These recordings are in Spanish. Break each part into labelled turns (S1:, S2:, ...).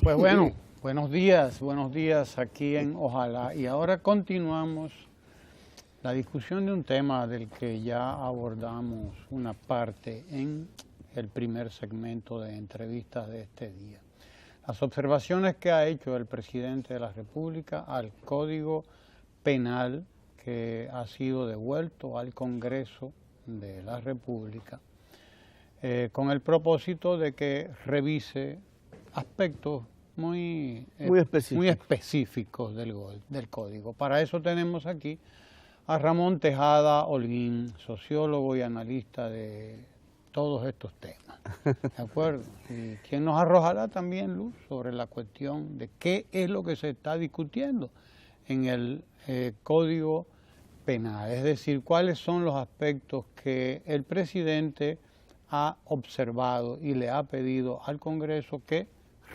S1: Pues bueno, buenos días aquí en Ojalá. Y ahora continuamos la discusión de un tema del que ya abordamos una parte en el primer segmento de entrevistas de este día. Las observaciones que ha hecho el presidente de la República al Código Penal que ha sido devuelto al Congreso de la República con el propósito de que revise aspectos muy específicos del código. Para eso tenemos aquí a Ramón Tejada Holguín, sociólogo y analista de todos estos temas, ¿de acuerdo? Y quien nos arrojará también luz sobre la cuestión de qué es lo que se está discutiendo en el Código Penal, es decir, cuáles son los aspectos que el presidente ha observado y le ha pedido al Congreso que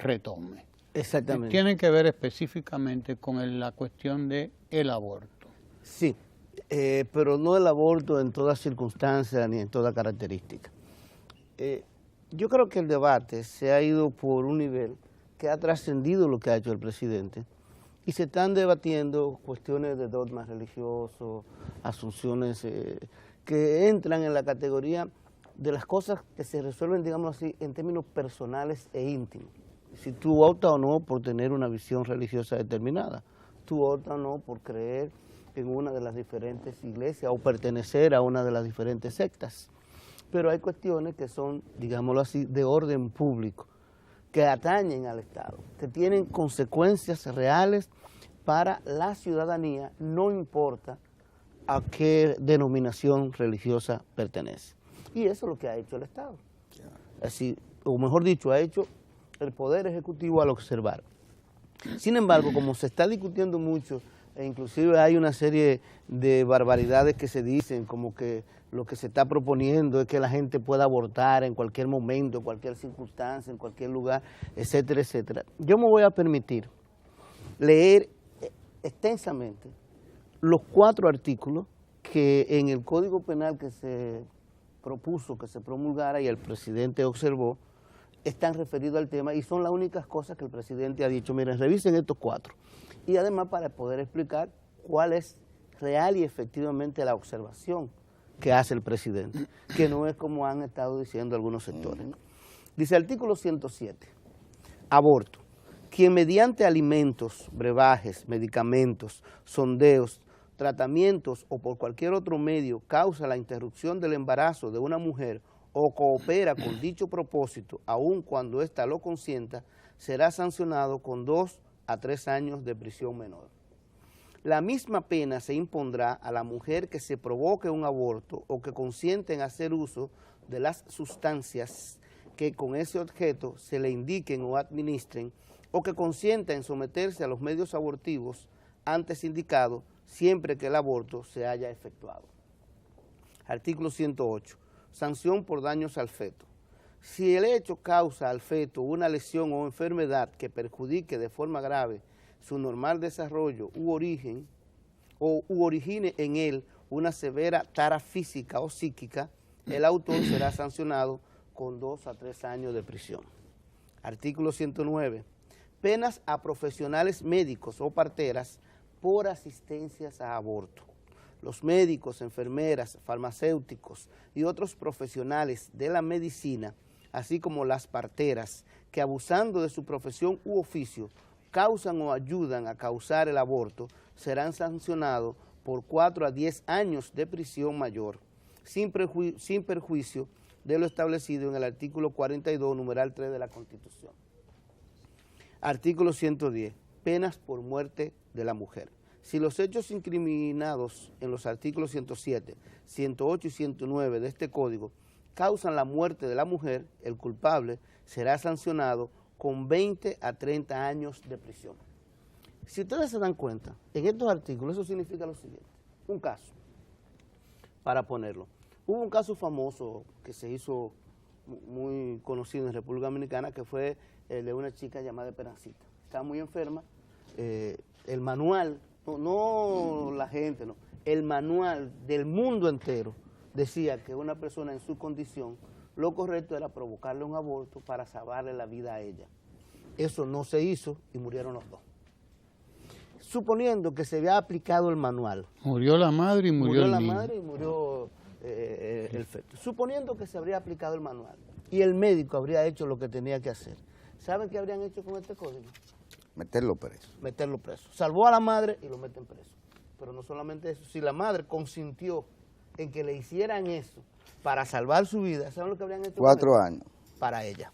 S1: retome.
S2: Exactamente.
S1: Tienen que ver específicamente con la cuestión del aborto.
S2: Sí, pero no el aborto en todas circunstancias ni en toda característica. Yo creo que el debate se ha ido por un nivel que ha trascendido lo que ha hecho el presidente y se están debatiendo cuestiones de dogmas religiosos, asunciones que entran en la categoría de las cosas que se resuelven, digamos así, en términos personales e íntimos. Si tú optas o no por tener una visión religiosa determinada, tú optas o no por creer en una de las diferentes iglesias o pertenecer a una de las diferentes sectas. Pero hay cuestiones que son, digámoslo así, de orden público, que atañen al Estado, que tienen consecuencias reales para la ciudadanía, no importa a qué denominación religiosa pertenece. Y eso es lo que ha hecho el Estado. Así, o mejor dicho, ha hecho el Poder Ejecutivo al observar. Sin embargo, como se está discutiendo mucho, e inclusive hay una serie de barbaridades que se dicen, como que lo que se está proponiendo es que la gente pueda abortar en cualquier momento, en cualquier circunstancia, en cualquier lugar, etcétera, etcétera. Yo me voy a permitir leer extensamente los 4 artículos que en el Código Penal que se propuso que se promulgara y el presidente observó, están referidos al tema y son las únicas cosas que el presidente ha dicho, miren, revisen estos 4. Y además para poder explicar cuál es real y efectivamente la observación que hace el presidente, que no es como han estado diciendo algunos sectores, ¿no? Dice artículo 107, aborto. Quien mediante alimentos, brebajes, medicamentos, sondeos, tratamientos o por cualquier otro medio causa la interrupción del embarazo de una mujer o coopera con dicho propósito, aun cuando ésta lo consienta, será sancionado con 2 a 3 años de prisión menor. La misma pena se impondrá a la mujer que se provoque un aborto o que consiente en hacer uso de las sustancias que con ese objeto se le indiquen o administren o que consienta en someterse a los medios abortivos antes indicados, siempre que el aborto se haya efectuado. Artículo 108. Sanción por daños al feto. Si el hecho causa al feto una lesión o enfermedad que perjudique de forma grave su normal desarrollo u origine en él una severa tara física o psíquica, el autor será sancionado con 2 a 3 años de prisión. Artículo 109. Penas a profesionales médicos o parteras por asistencias a aborto. Los médicos, enfermeras, farmacéuticos y otros profesionales de la medicina, así como las parteras, que abusando de su profesión u oficio causan o ayudan a causar el aborto, serán sancionados por 4 a 10 años de prisión mayor, sin perjuicio de lo establecido en el artículo 42, numeral 3 de la Constitución. Artículo 110. Penas por muerte de la mujer. Si los hechos incriminados en los artículos 107, 108 y 109 de este Código causan la muerte de la mujer, el culpable será sancionado con 20 a 30 años de prisión. Si ustedes se dan cuenta, en estos artículos eso significa lo siguiente. Un caso, para ponerlo. Hubo un caso famoso que se hizo muy conocido en República Dominicana, que fue el de una chica llamada Esperancita. Estaba muy enferma, el manual, no la gente, no, el manual del mundo entero decía que una persona en su condición, lo correcto era provocarle un aborto para salvarle la vida a ella. Eso no se hizo y murieron los dos. Suponiendo que se había aplicado el manual.
S1: Murió la madre y murió el niño.
S2: Murió la madre y murió el feto. Suponiendo que se habría aplicado el manual y el médico habría hecho lo que tenía que hacer. ¿Saben qué habrían hecho con este código?
S3: Meterlo preso.
S2: Meterlo preso. Salvó a la madre y lo meten preso. Pero no solamente eso, si la madre consintió en que le hicieran eso para salvar su vida, ¿saben lo que habrían hecho?
S3: 4 años.
S2: Para ella.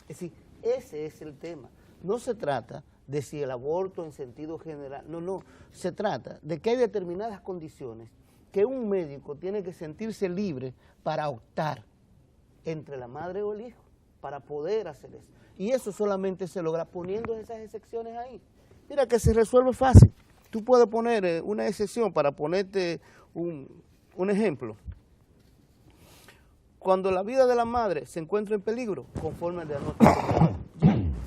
S2: Es decir, ese es el tema. No se trata de si el aborto en sentido general, no, se trata de que hay determinadas condiciones que un médico tiene que sentirse libre para optar entre la madre o el hijo, para poder hacer eso. Y eso solamente se logra poniendo esas excepciones ahí. Mira que se resuelve fácil. Tú puedes poner una excepción para ponerte un ejemplo. Cuando la vida de la madre se encuentra en peligro, conforme al diagnóstico.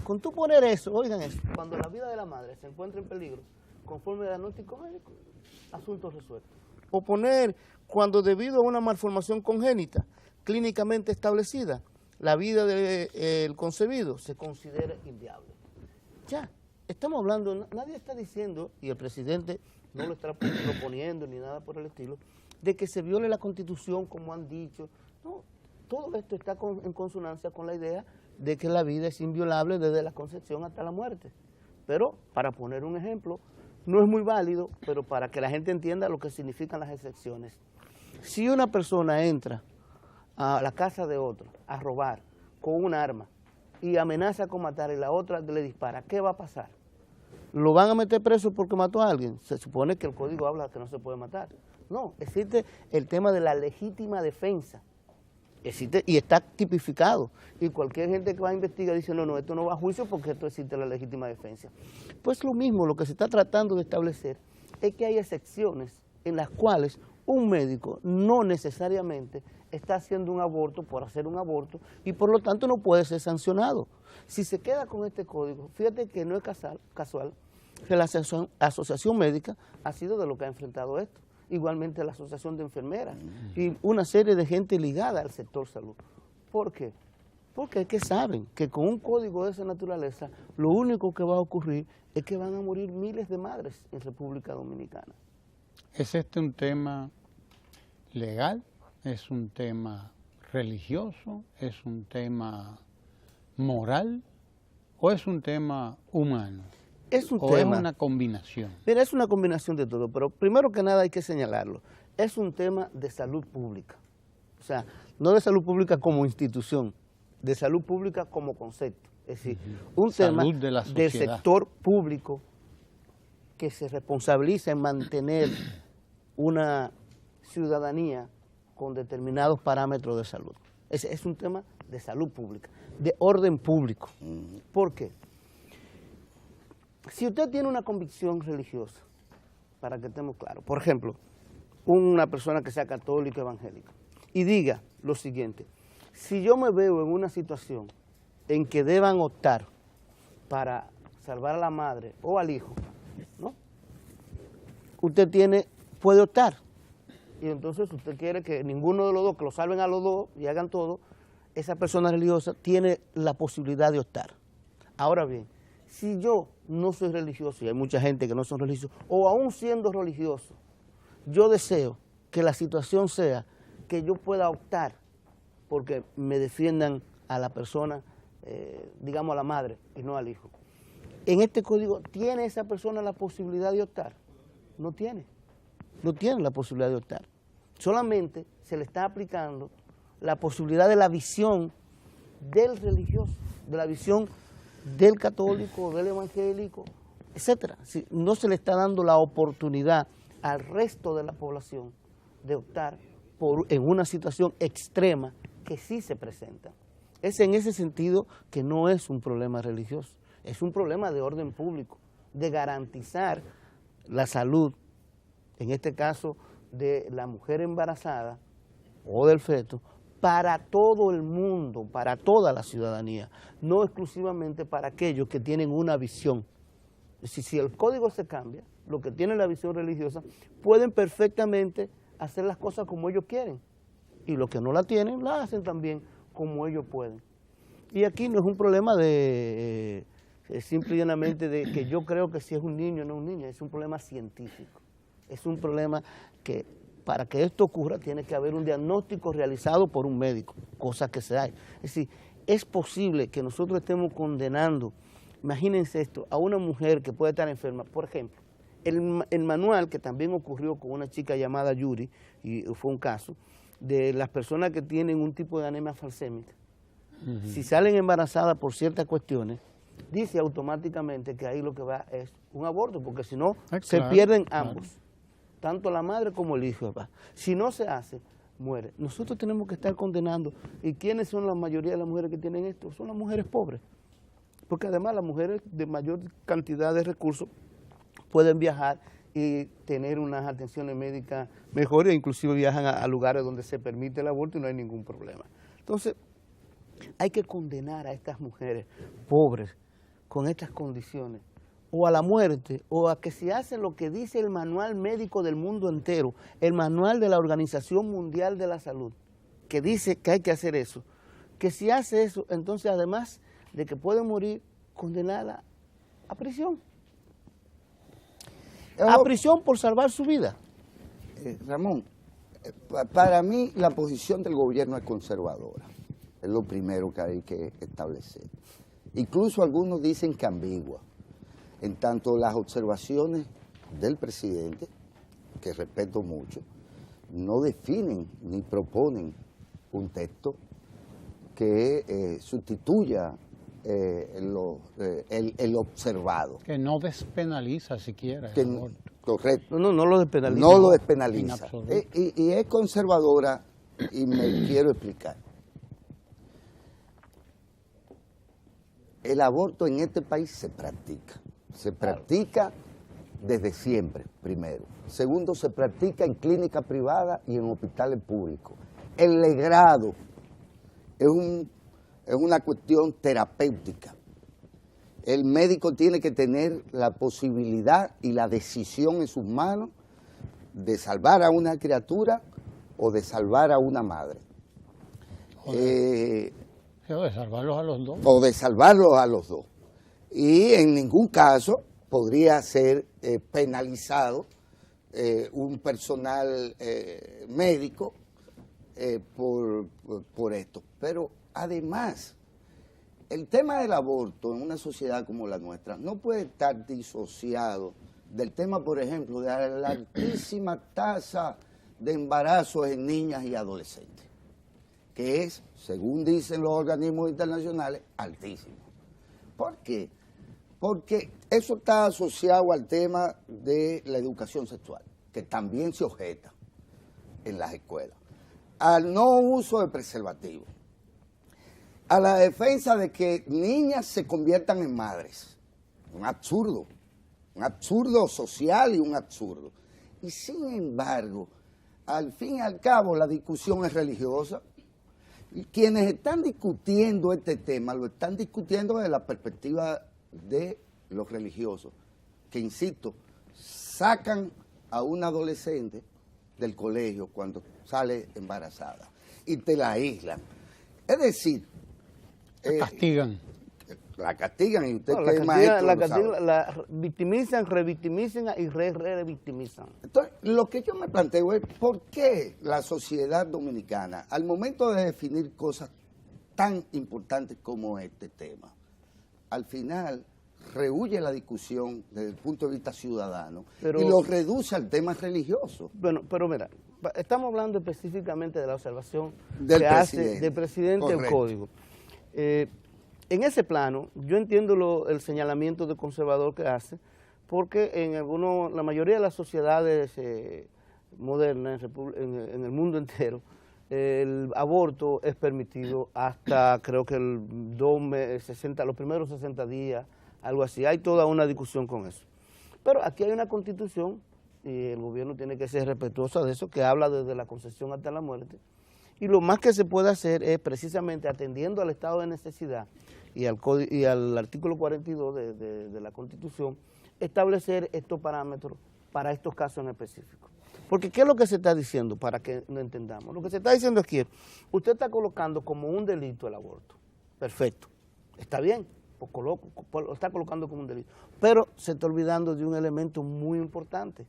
S2: Con tú poner eso, oigan eso, cuando la vida de la madre se encuentra en peligro, conforme al diagnóstico médico, asunto resuelto. O poner cuando debido a una malformación congénita, clínicamente establecida, la vida del concebido se considera inviable. Ya, estamos hablando, nadie está diciendo, y el presidente no lo está proponiendo ni nada por el estilo, de que se viole la Constitución como han dicho. No, todo esto está en consonancia con la idea de que la vida es inviolable desde la concepción hasta la muerte. Pero, para poner un ejemplo, no es muy válido, pero para que la gente entienda lo que significan las excepciones. Si una persona entra a la casa de otro a robar con un arma y amenaza con matar y la otra le dispara, ¿qué va a pasar? ¿Lo van a meter preso porque mató a alguien? Se supone que el código habla que no se puede matar. No, existe el tema de la legítima defensa. Existe y está tipificado. Y cualquier gente que va a investigar dice, no, esto no va a juicio porque esto existe la legítima defensa. Pues lo mismo, lo que se está tratando de establecer es que hay excepciones en las cuales un médico no necesariamente está haciendo un aborto por hacer un aborto y por lo tanto no puede ser sancionado. Si se queda con este código, fíjate que no es casual que la asociación médica ha sido de lo que ha enfrentado esto. Igualmente la asociación de enfermeras y una serie de gente ligada al sector salud. ¿Por qué? Porque es que saben que con un código de esa naturaleza lo único que va a ocurrir es que van a morir miles de madres en República Dominicana.
S1: ¿Es este un tema legal? ¿Es un tema religioso? ¿Es un tema moral? ¿O es un tema humano?
S2: Es un
S1: ¿O
S2: tema,
S1: es una combinación?
S2: Mira, es una combinación de todo, pero primero que nada hay que señalarlo. Es un tema de salud pública. O sea, no de salud pública como institución, de salud pública como concepto. Es decir, un tema del sector público que se responsabiliza en mantener una ciudadanía con determinados parámetros de salud. Es un tema de salud pública, de orden público. ¿Por qué? Si usted tiene una convicción religiosa, para que estemos claros, por ejemplo, una persona que sea católica, evangélica, y diga lo siguiente, si yo me veo en una situación en que deban optar para salvar a la madre o al hijo, ¿no? Usted puede optar, y entonces usted quiere que ninguno de los dos, que lo salven a los dos y hagan todo, esa persona religiosa tiene la posibilidad de optar. Ahora bien, si yo no soy religioso, y hay mucha gente que no son religiosos, o aún siendo religioso, yo deseo que la situación sea que yo pueda optar porque me defiendan a la persona, digamos a la madre, y no al hijo. En este código, ¿tiene esa persona la posibilidad de optar? No tiene la posibilidad de optar. Solamente se le está aplicando la posibilidad de la visión del religioso, de la visión del católico, del evangélico, etcétera. No se le está dando la oportunidad al resto de la población de optar en una situación extrema que sí se presenta. Es en ese sentido que no es un problema religioso, es un problema de orden público, de garantizar la salud, en este caso de la mujer embarazada o del feto, para todo el mundo, para toda la ciudadanía, no exclusivamente para aquellos que tienen una visión. Si el código se cambia, los que tienen la visión religiosa pueden perfectamente hacer las cosas como ellos quieren, y los que no la tienen, la hacen también como ellos pueden. Y aquí no es un problema de simple y llanamente de que yo creo que si es un niño o no un niño, es un problema científico. Es un problema que para que esto ocurra tiene que haber un diagnóstico realizado por un médico, cosa que se da. Es decir, es posible que nosotros estemos condenando, imagínense esto, a una mujer que puede estar enferma. Por ejemplo, el manual que también ocurrió con una chica llamada Yuri, y fue un caso, de las personas que tienen un tipo de anemia falsémica. Si salen embarazadas por ciertas cuestiones, dice automáticamente que ahí lo que va es un aborto, porque si no, se pierden ambos, tanto la madre como el hijo. Si no se hace, muere. Nosotros tenemos que estar condenando. ¿Y quiénes son la mayoría de las mujeres que tienen esto? Son las mujeres pobres. Porque además las mujeres de mayor cantidad de recursos pueden viajar y tener unas atenciones médicas mejores, inclusive viajan a lugares donde se permite el aborto y no hay ningún problema. Entonces, hay que condenar a estas mujeres pobres con estas condiciones, o a la muerte, o a que se hace lo que dice el manual médico del mundo entero, el manual de la Organización Mundial de la Salud, que dice que hay que hacer eso, que si hace eso, entonces además de que puede morir, condenada a prisión. A prisión por salvar su vida.
S3: Ramón, para mí la posición del gobierno es conservadora. Es lo primero que hay que establecer. Incluso algunos dicen que ambigua. En tanto las observaciones del presidente, que respeto mucho, no definen ni proponen un texto que sustituya el observado.
S1: Que no despenaliza siquiera el aborto.
S3: Correcto.
S2: No lo despenaliza.
S3: No lo despenaliza.
S1: En
S3: Y es conservadora, y me quiero explicar. El aborto en este país se practica. Se practica desde siempre, primero. Segundo, se practica en clínicas privadas y en hospitales públicos. El legrado es una cuestión terapéutica. El médico tiene que tener la posibilidad y la decisión en sus manos de salvar a una criatura o de salvar a una madre.
S1: O de salvarlos a los dos.
S3: O de salvarlos a los dos. Y en ningún caso podría ser penalizado un personal médico por esto. Pero además, el tema del aborto en una sociedad como la nuestra no puede estar disociado del tema, por ejemplo, de la altísima tasa de embarazos en niñas y adolescentes, que es, según dicen los organismos internacionales, altísimo. ¿Por qué? Porque eso está asociado al tema de la educación sexual, que también se objeta en las escuelas, al no uso de preservativos, a la defensa de que niñas se conviertan en madres. Un absurdo social y un absurdo. Y sin embargo, al fin y al cabo, la discusión es religiosa. Y quienes están discutiendo este tema, lo están discutiendo desde la perspectiva de los religiosos, que, insisto, sacan a una adolescente del colegio cuando sale embarazada y te la aíslan. Es decir,
S1: Castigan.
S3: La castigan y usted
S2: No,
S3: que es maestro lo sabe.
S2: la victimizan, revictimizan y revictimizan.
S3: Entonces, lo que yo me planteo es por qué la sociedad dominicana, al momento de definir cosas tan importantes como este tema, al final rehúye la discusión desde el punto de vista ciudadano y lo reduce al tema religioso.
S2: Bueno, pero mira, estamos hablando específicamente de la observación
S3: Del
S2: que
S3: presidente.
S2: hace del presidente del
S3: Correcto.
S2: Código. En ese plano, yo entiendo el señalamiento del conservador que hace, porque la mayoría de las sociedades modernas en el mundo entero, el aborto es permitido hasta creo que los primeros 60 días, algo así. Hay toda una discusión con eso. Pero aquí hay una constitución y el gobierno tiene que ser respetuoso de eso, que habla desde la concepción hasta la muerte. Y lo más que se puede hacer es precisamente atendiendo al estado de necesidad y al artículo 42 de la Constitución, establecer estos parámetros para estos casos en específico. Porque ¿qué es lo que se está diciendo para que lo entendamos? Lo que se está diciendo es que usted está colocando como un delito el aborto. Perfecto, está bien, lo está colocando como un delito. Pero se está olvidando de un elemento muy importante,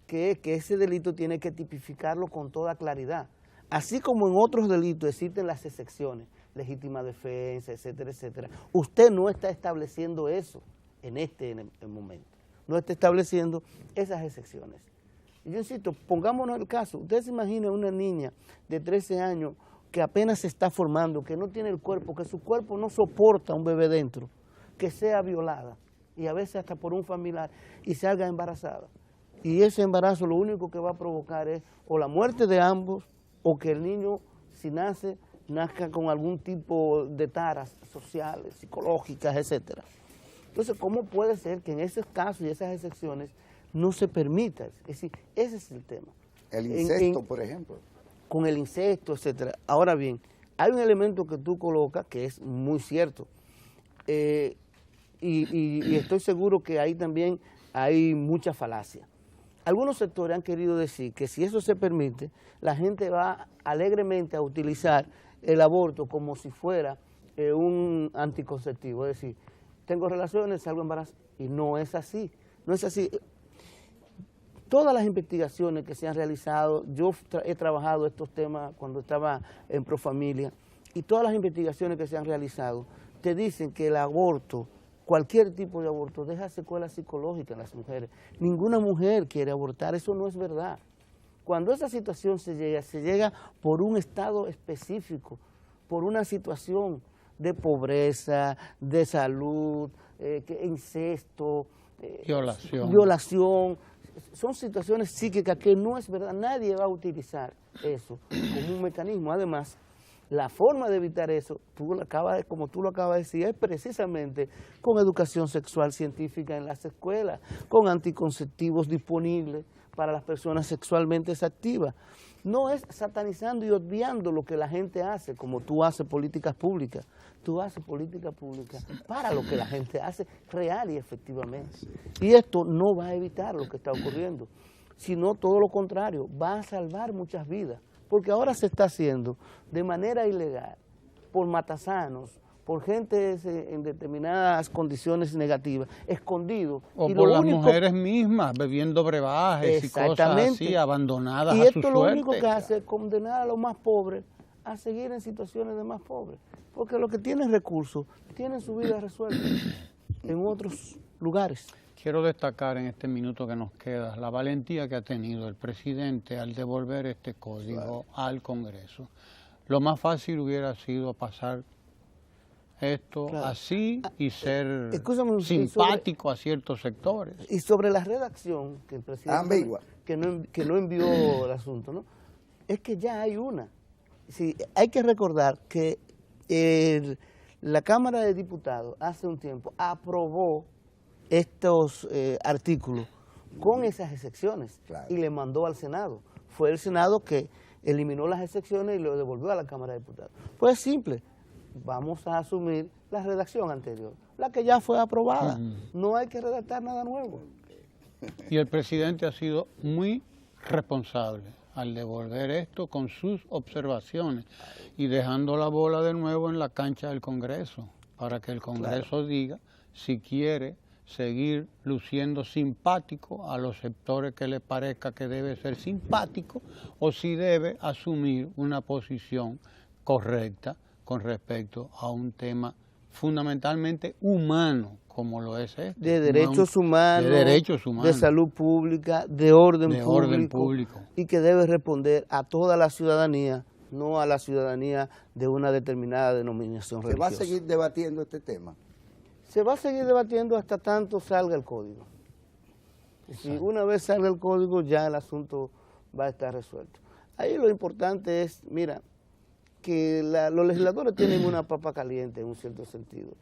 S2: que es que ese delito tiene que tipificarlo con toda claridad. Así como en otros delitos existen las excepciones, legítima defensa, etcétera, etcétera. Usted no está estableciendo eso en el momento. No está estableciendo esas excepciones. Y yo insisto, pongámonos el caso. Usted se imagina una niña de 13 años que apenas se está formando, que no tiene el cuerpo, que su cuerpo no soporta un bebé dentro, que sea violada, y a veces hasta por un familiar, y salga embarazada. Y ese embarazo lo único que va a provocar es o la muerte de ambos, o que el niño, si nace, nazca con algún tipo de taras sociales, psicológicas, etcétera. Entonces, ¿cómo puede ser que en esos casos y esas excepciones no se permita? Es decir, ese es el tema.
S3: El incesto, por ejemplo.
S2: Con el incesto, etcétera. Ahora bien, hay un elemento que tú colocas que es muy cierto. Y estoy seguro que ahí también hay mucha falacia. Algunos sectores han querido decir que si eso se permite, la gente va alegremente a utilizar el aborto como si fuera un anticonceptivo. Es decir, tengo relaciones, salgo embarazada. Y no es así. No es así. Todas las investigaciones que se han realizado, yo he trabajado estos temas cuando estaba en Profamilia, y todas las investigaciones que se han realizado te dicen que el aborto, cualquier tipo de aborto, deja secuelas psicológicas en las mujeres. Ninguna mujer quiere abortar, eso no es verdad. Cuando esa situación se llega por un estado específico, por una situación de pobreza, de salud, incesto, violación. Son situaciones psíquicas que no es verdad, nadie va a utilizar eso como un mecanismo. Además, la forma de evitar eso, como tú lo acabas de decir, es precisamente con educación sexual científica en las escuelas, con anticonceptivos disponibles para las personas sexualmente activas. No es satanizando y obviando lo que la gente hace, como tú haces políticas públicas. Tú haces política pública para lo que la gente hace real y efectivamente. Y esto no va a evitar lo que está ocurriendo, sino todo lo contrario, va a salvar muchas vidas. Porque ahora se está haciendo de manera ilegal, por matasanos, por gente en determinadas condiciones negativas, escondido.
S1: O y por las mujeres mismas, bebiendo brebajes y cosas así, abandonadas a su suerte.
S2: Y esto lo único que hace es condenar a los más pobres a seguir en situaciones de más pobres. Porque los que tienen recursos tienen su vida resuelta en otros lugares.
S1: Quiero destacar en este minuto que nos queda la valentía que ha tenido el presidente al devolver este código al Congreso. Lo más fácil hubiera sido pasar esto así y ser simpático a ciertos sectores.
S2: Y sobre la redacción, que el presidente que no envió el asunto, ¿no? Es que ya hay una. Sí, hay que recordar que la Cámara de Diputados hace un tiempo aprobó estos artículos con esas excepciones y le mandó al Senado. Fue el Senado que eliminó las excepciones y lo devolvió a la Cámara de Diputados. Pues es simple, vamos a asumir la redacción anterior, la que ya fue aprobada. No hay que redactar nada nuevo.
S1: Y el presidente ha sido muy responsable al devolver esto con sus observaciones y dejando la bola de nuevo en la cancha del Congreso, para que el Congreso diga si quiere seguir luciendo simpático a los sectores que le parezca que debe ser simpático o si debe asumir una posición correcta con respecto a un tema fundamentalmente humano como lo es este.
S2: De derechos humanos, de salud pública, de orden público y que debe responder a toda la ciudadanía, no a la ciudadanía de una determinada denominación religiosa.
S3: ¿Se va a seguir debatiendo este tema?
S2: Se va a seguir debatiendo hasta tanto salga el código. Si una vez salga el código, ya el asunto va a estar resuelto. Ahí lo importante es, mira, que los legisladores tienen una papa caliente en un cierto sentido,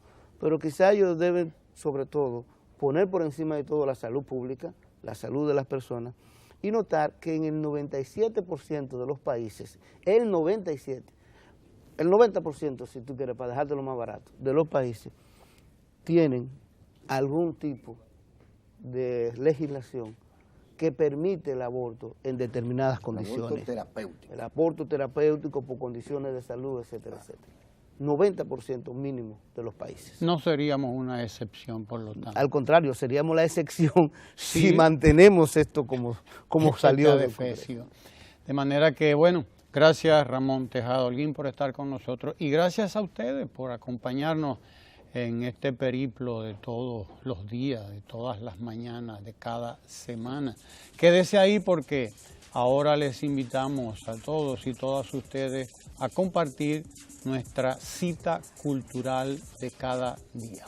S2: pero quizá ellos deben, sobre todo, poner por encima de todo la salud pública, la salud de las personas, y notar que en el 97% de los países, el 90%, si tú quieres, para dejártelo más barato, de los países, tienen algún tipo de legislación que permite el aborto en determinadas condiciones.
S3: El aborto terapéutico.
S2: El aborto terapéutico por condiciones de salud, etcétera, etcétera. 90% mínimo de los países.
S1: No seríamos una excepción, por lo tanto.
S2: Al contrario, seríamos la excepción
S1: Sí.
S2: si mantenemos esto como salió
S1: de
S2: del Congreso.
S1: Efesio. De manera que, bueno, gracias Ramón Tejada Holguín por estar con nosotros y gracias a ustedes por acompañarnos en este periplo de todos los días, de todas las mañanas, de cada semana. Quédese ahí porque ahora les invitamos a todos y todas ustedes a compartir nuestra cita cultural de cada día.